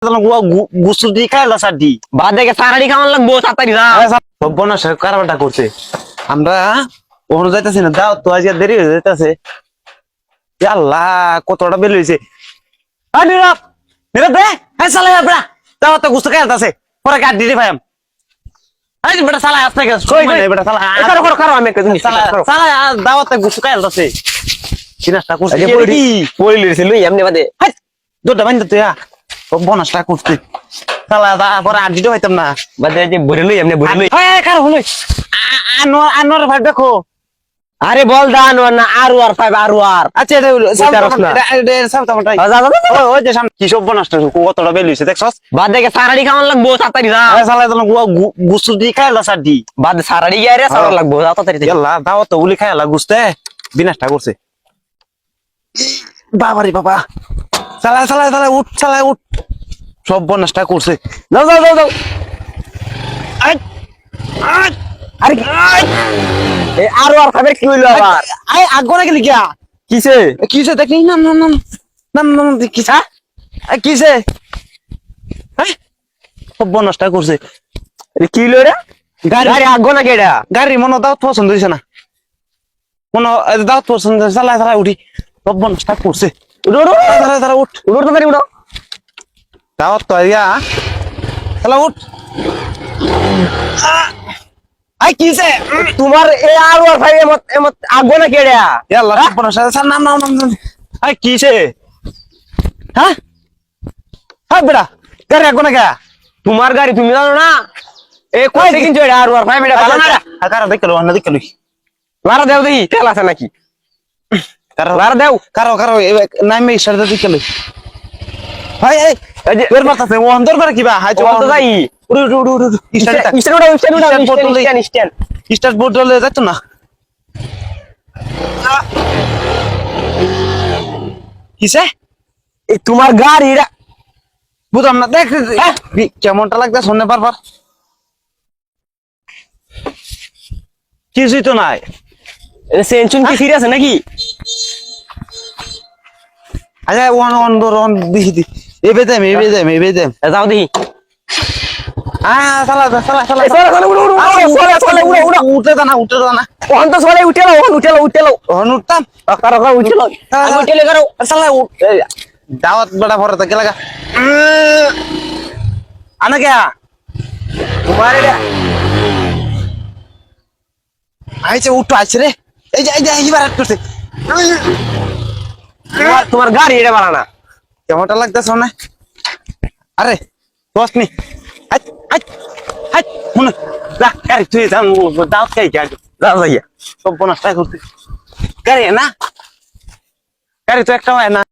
গুসুল দি খাইলা সাডি বাদ দেখে সারাড়ি খাওয়ান লাগবো তাড়াতাড়ি যা। সর্বনাশ কারবারটা করছে। আমরা ওখানে যাইতেছি না, দাও তো আজকে দেরি হয়ে যাইতেছে। আল্লাহ কতটা বের হয়েছে। নীরব নীরব রে, হ্যাঁ সালা বেড়া দাও তো গুসু খাইলতাছে পরে কাট দিদি ভাই। এই বেটা সালা আসতে গেছে কই মানে বেটা সালা করো করো করো আমি একটা জিনিস সালা সালা দাওয়াতে গুসু খাইলতাছে কিনাটা করছে কি পড়ি লিছিল এমনি বাদে হাই দুটা বান্ধ তুই সর্বনাশটা করছে সালা দা পরে আর দিতে হইতাম না। বাদে যে ভরে লই এমনি ভরে লই। হ্যাঁ কার হলো আনোয়ার ভাই দেখো। আরে বল দান না আর আর 5 আর আর আচ্ছা এটা সাবধানটাই যা যা যা। ওই যে সামনে কি সর্বনাশটা কতটা বের হইছে দেখছস। বাদ দেখে সারাড়ি খাওয়ান লাগবো তাড়াতাড়ি যা। সালা গুসু দি খাইলা সাডি বাদ সারাড়ি গিয়ে রে সারা লাগবো যা তাড়াতাড়ি। আল্লাহ দাওয়াত তো উলি খাইলা গুস্তে বিনাশটা করছে। বাবারে বাবা চালা চালা চালা উঠ চালা উঠ সর্বনাশটা করছে। যাও যাও যাও যাও। আই আই আরে এই আর আর খাবার কি হইলো আবার? আই আগরে গেলি কিয়া কিসে কিসে দেখি নাম নাম নাম নাম নাম কি হ্যাঁ কিসে হ্যাঁ সর্বনাশটা করছে। কি হইলো রে? গাড়ি গাড়ি আগো না কেডা? গাড়ি মনে দাওয়াত পছন্দ হয়েছে না, মনে দাওয়াত পছন্দ চালায় চালায় উঠি সর্বনাশটা করছে। উড়ো উড়ো তারা তারা উঠ উড়ো তাড়াতাড়ি উড়ো। দাওয়াত তো আইয়া চালা উঠ। আই কিসে তোমার এই আর আর ভাই এমত এমত আগো না কেডা? আল্লাহ সর্বনাশ নাম নাম নাম আই কিসে হ্যাঁ হ্যাঁ বেড়া গাড়ি আগুন না তোমার গাড়ি তুমি জানো না? এ কই কিনছো এটা আর আর ভাই এটা ভালো না? কারা দেখলো না দেখলো লারা দেও দেখি তেল আছে নাকি? কারো লারা দেও। কারো কারো নামে ইশারা দেখলো ভাই এই তোর মাথাতে ও অন্তর করে কিবা হাই ও তো যাই। উড় উড় উড় উড় স্ট্যান্ড উড়া স্ট্যান্ড উড়া স্ট্যান্ড স্ট্যান্ড। স্টার্ট বোর্ড চলে যাচ্ছে না কিসে এই তোমার গাড়ি এটা বুঝলাম না দেখ কেমনটা লাগছে শুনে বারবার কিছুই তো নাই। সেনচুন কি ফিরে আছে নাকি? আচ্ছা ওয়ান ওয়ান ডোর ওয়ান দেখি দি এবে দেম যাও দেখি। চালা চালা চালা চলে চলে উড়ো উড়ো চলে চলে উড়ো উড়ো। উঠে দানা ওখান তো চলে উঠে লাও উঠে লাও। উঠতাম কারো কারো উঠে লাও উঠে লে কারো। চালা দাওয়াত বড়া ভরা থাকে লাগা আনা কে তোমার এটা আইছে উঠো আইছে রে এই যে এইবার হাত করছে তোমার গাড়ি এটা বাড়া না। কেমনটা লাগতেছে না? আরে বস নি হাট হাট হাট মনে যা গাড়ি তুই যাম দাওয়াত খাই গাড়ি যাও যাইয়া। সব বনাসটা করতে গাড়ি না গাড়ি তো একটা হয় না।